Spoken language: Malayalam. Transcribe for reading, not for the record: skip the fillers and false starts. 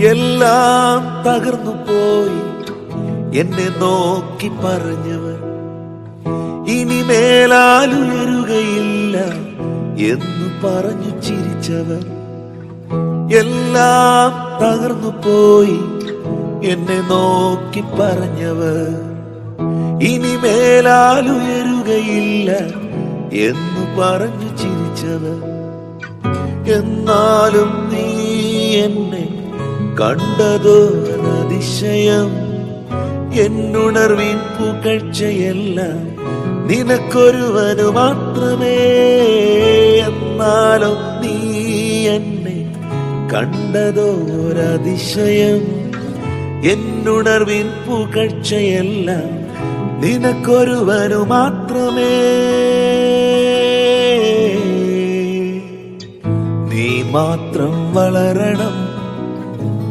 എല്ലാം തകർന്നു പോയി എന്നെ നോക്കി പറഞ്ഞവർ ഇനി മേലാലുയരുകയില്ല എന്ന് പറഞ്ഞു ചിരിച്ചവർ. എല്ലാം തകർന്നു പോയി എന്നെ നോക്കി പറഞ്ഞവർ ഇനി മേലാലുയരുകയില്ല എന്ന് പറഞ്ഞു ചിരിച്ചവർ. എന്നാലും നീ എന്നെ കണ്ടതോ അതിശയം. എന്നുണർവിൻ പുകഴ്ചയെല്ലാം നിനക്കൊരുവനു മാത്രമേ. എന്നാലും നീ എന്നെ കണ്ടതോ അതിശയം. എന്നുണർവിൻ പുകഴ്ചയെല്ലാം നിനക്കൊരുവനു മാത്രമേ. നീ മാത്രം വളരണം,